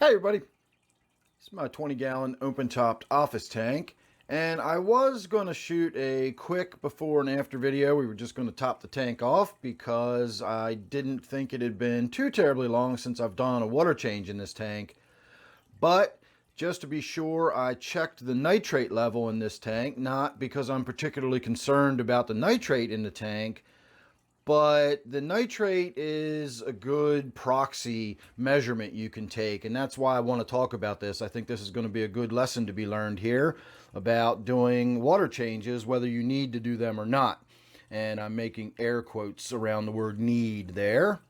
Hey everybody, this is my 20-gallon open-topped office tank, and I was going to shoot a quick before and after video. We were just going to top the tank off because I didn't think it had been too terribly long since I've done a water change in this tank. But just to be sure, I checked the nitrate level in this tank, not because I'm particularly concerned about the nitrate in the tank, but the nitrate is a good proxy measurement you can take, and that's why I want to talk about this. I think this is going to be a good lesson to be learned here about doing water changes, whether you need to do them or not. And I'm making air quotes around the word need there.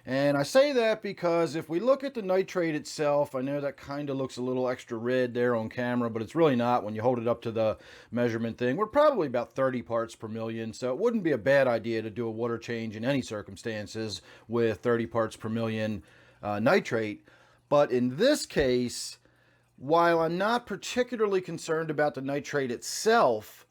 And I say that because if we look at the nitrate itself, I know that kind of looks a little extra red there on camera, but it's really not when you hold it up to the measurement thing. We're probably about 30 parts per million, so it wouldn't be a bad idea to do a water change in any circumstances with 30 parts per million nitrate. But in this case, while I'm not particularly concerned about the nitrate itself,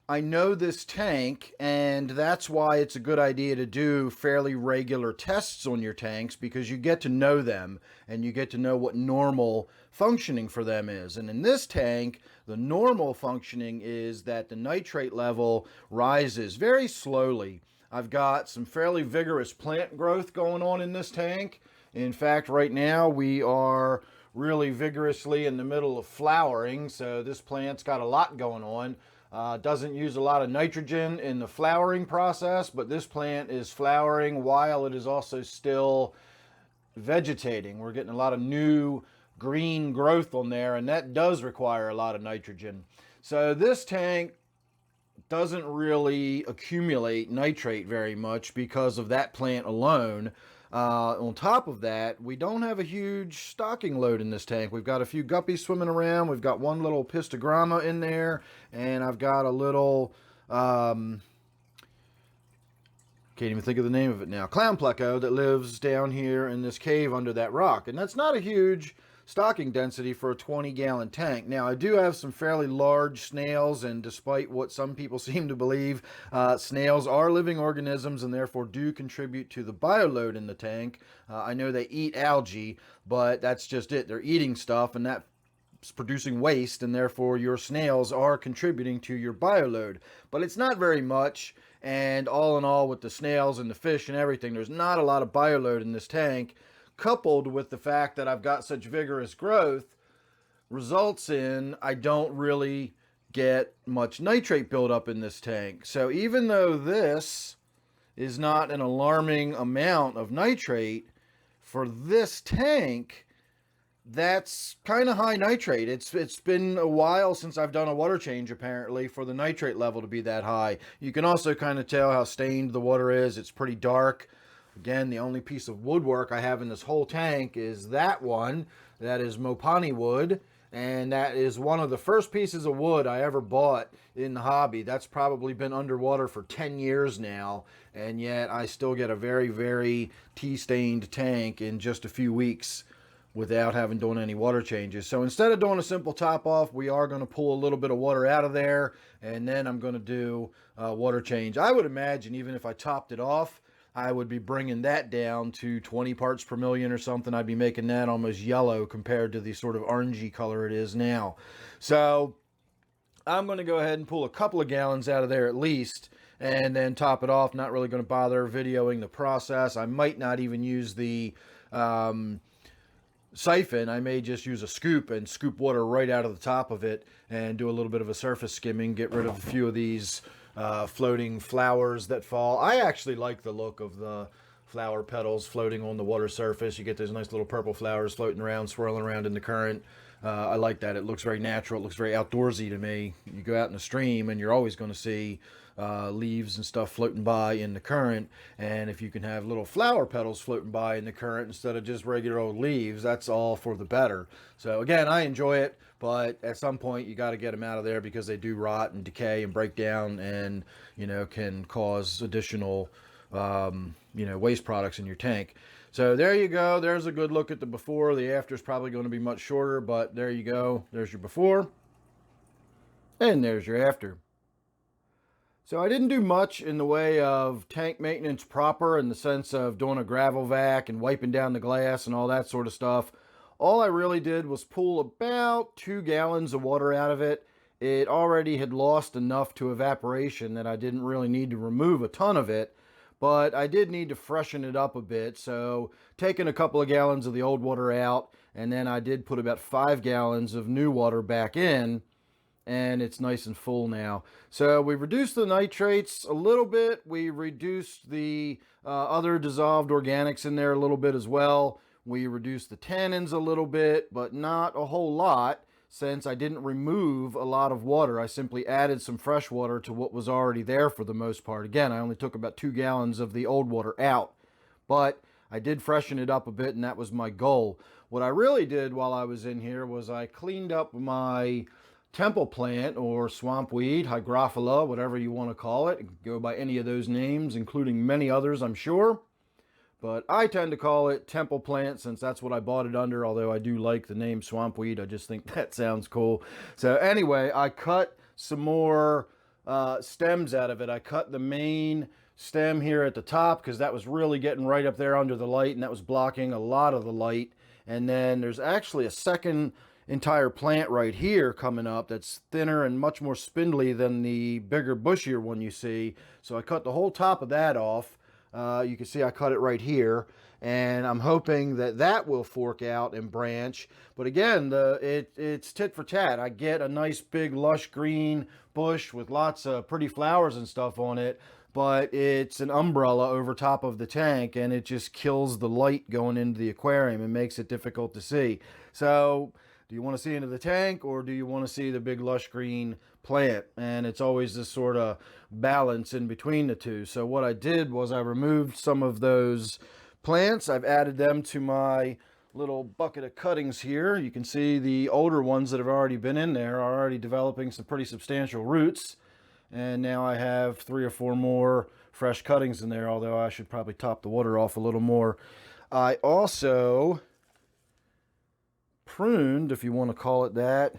I know this tank, and that's why it's a good idea to do fairly regular tests on your tanks, because you get to know them and you get to know what normal functioning for them is. And in this tank, the normal functioning is that the nitrate level rises very slowly. I've got some fairly vigorous plant growth going on in this tank. In fact, right now we are really vigorously in the middle of flowering, so this plant's got a lot going on. Doesn't use a lot of nitrogen in the flowering process, but this plant is flowering while it is also still vegetating. We're getting a lot of new green growth on there, and that does require a lot of nitrogen. So this tank doesn't really accumulate nitrate very much because of that plant alone. On top of that, we don't have a huge stocking load in this tank. We've got a few guppies swimming around. We've got one little pistogramma in there, and I've got a little, can't even think of the name of it now, clown pleco that lives down here in this cave under that rock. And that's not a huge stocking density for a 20-gallon tank. Now, I do have some fairly large snails, and despite what some people seem to believe, snails are living organisms and therefore do contribute to the bioload in the tank. I know they eat algae, but that's just it. They're eating stuff, and that's producing waste, and therefore your snails are contributing to your bioload. But it's not very much, and all in all, with the snails and the fish and everything, there's not a lot of bioload in this tank, coupled with the fact that I've got such vigorous growth, results in I don't really get much nitrate buildup in this tank. So even though this is not an alarming amount of nitrate, for this tank, that's kind of high nitrate. It's been a while since I've done a water change, apparently, for the nitrate level to be that high. You can also kind of tell how stained the water is. It's pretty dark. Again, the only piece of woodwork I have in this whole tank is that one. That is Mopani wood, and that is one of the first pieces of wood I ever bought in the hobby. That's probably been underwater for 10 years now, and yet I still get a very, very tea-stained tank in just a few weeks without having done any water changes. So instead of doing a simple top off, we are going to pull a little bit of water out of there, and then I'm going to do a water change. I would imagine even if I topped it off, I would be bringing that down to 20 parts per million or something. I'd be making that almost yellow compared to the sort of orangey color it is now. So I'm going to go ahead and pull a couple of gallons out of there at least, and then top it off. Not really going to bother videoing the process. I might not even use the siphon. I may just use a scoop and scoop water right out of the top of it and do a little bit of a surface skimming, get rid of a few of these floating flowers that fall. I actually like the look of the flower petals floating on the water surface. You get those nice little purple flowers floating around, swirling around in the current. I like that. It looks very natural. It looks very outdoorsy to me. You go out in the stream and you're always going to see leaves and stuff floating by in the current, and if you can have little flower petals floating by in the current instead of just regular old leaves, that's all for the better. So again, I enjoy it, but at some point you got to get them out of there because they do rot and decay and break down, and can cause additional waste products in your tank. So there you go. There's a good look at the before. The after is probably going to be much shorter, but there you go. There's your before, and there's your after. So I didn't do much in the way of tank maintenance proper, in the sense of doing a gravel vac and wiping down the glass and all that sort of stuff. All I really did was pull about 2 gallons of water out of it. It already had lost enough to evaporation that I didn't really need to remove a ton of it, but I did need to freshen it up a bit. So taking a couple of gallons of the old water out, and then I did put about 5 gallons of new water back in, and it's nice and full now. So we reduced the nitrates a little bit. We reduced the other dissolved organics in there a little bit as well. We reduced the tannins a little bit, but not a whole lot, since I didn't remove a lot of water. I simply added some fresh water to what was already there for the most part. Again, I only took about 2 gallons of the old water out, but I did freshen it up a bit, and that was my goal. What I really did while I was in here was I cleaned up my temple plant, or swamp weed, hygrophila, whatever you want to call it. It can go by any of those names, including many others, I'm sure. But I tend to call it temple plant since that's what I bought it under, although I do like the name swamp weed. I just think that sounds cool. So anyway, I cut some more stems out of it. I cut the main stem here at the top because that was really getting right up there under the light, and that was blocking a lot of the light. And then there's actually a second entire plant right here coming up that's thinner and much more spindly than the bigger, bushier one you see. So I cut the whole top of that off. You can see I cut it right here, and I'm hoping that that will fork out and branch. But again, it's tit for tat. I get a nice big lush green bush with lots of pretty flowers and stuff on it, but it's an umbrella over top of the tank, and it just kills the light going into the aquarium and makes it difficult to see. So do you want to see into the tank, or do you want to see the big lush green plant? And it's always this sort of balance in between the two. So what I did was I removed some of those plants. I've added them to my little bucket of cuttings here. You can see the older ones that have already been in there are already developing some pretty substantial roots. And now I have 3 or 4 more fresh cuttings in there, although I should probably top the water off a little more. I also pruned, if you want to call it that,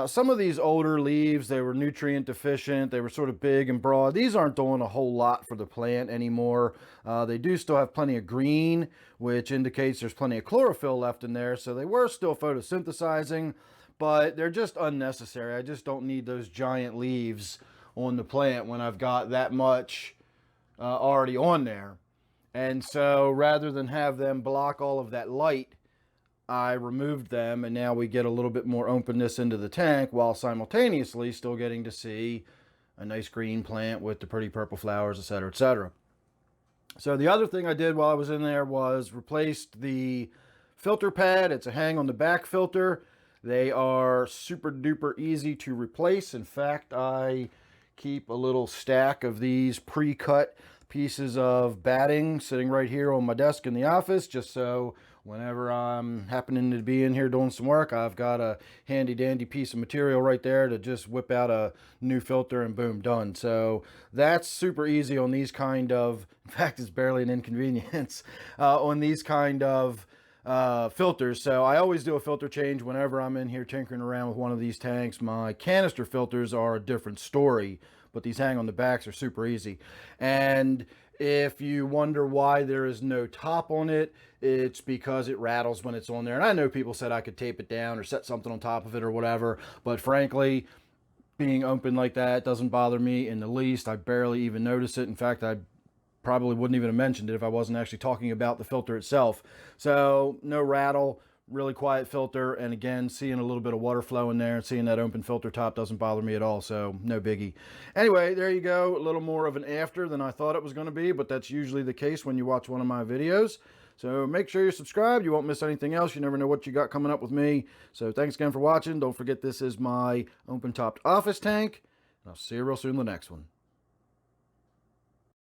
some of these older leaves. They were nutrient deficient. They were sort of big and broad. These aren't doing a whole lot for the plant anymore. They do still have plenty of green, which indicates there's plenty of chlorophyll left in there. So they were still photosynthesizing, but they're just unnecessary. I just don't need those giant leaves on the plant when I've got that much already on there. And so rather than have them block all of that light, I removed them, and now we get a little bit more openness into the tank while simultaneously still getting to see a nice green plant with the pretty purple flowers, etc., etc. So the other thing I did while I was in there was replaced the filter pad. It's a hang on the back filter. They are super duper easy to replace. In fact, I keep a little stack of these pre-cut pieces of batting sitting right here on my desk in the office, just so whenever I'm happening to be in here doing some work, I've got a handy dandy piece of material right there to just whip out a new filter, and boom, done. So that's super easy on these kind of, in fact, it's barely an inconvenience on these kind of filters. So I always do a filter change whenever I'm in here tinkering around with one of these tanks. My canister filters are a different story, but these hang on the backs are super easy. And if you wonder why there is no top on it, it's because it rattles when it's on there. And I know people said I could tape it down or set something on top of it or whatever, but frankly, being open like that doesn't bother me in the least. I barely even notice it. In fact, I probably wouldn't even have mentioned it if I wasn't actually talking about the filter itself. So no rattle, really quiet filter, and again, seeing a little bit of water flow in there and seeing that open filter top doesn't bother me at all, so no biggie. Anyway, there you go. A little more of an after than I thought it was going to be, but that's usually the case when you watch one of my videos. So make sure you're subscribed. You won't miss anything else. You never know what you got coming up with me. So thanks again for watching. Don't forget, this is my open-topped office tank, and I'll see you real soon in the next one.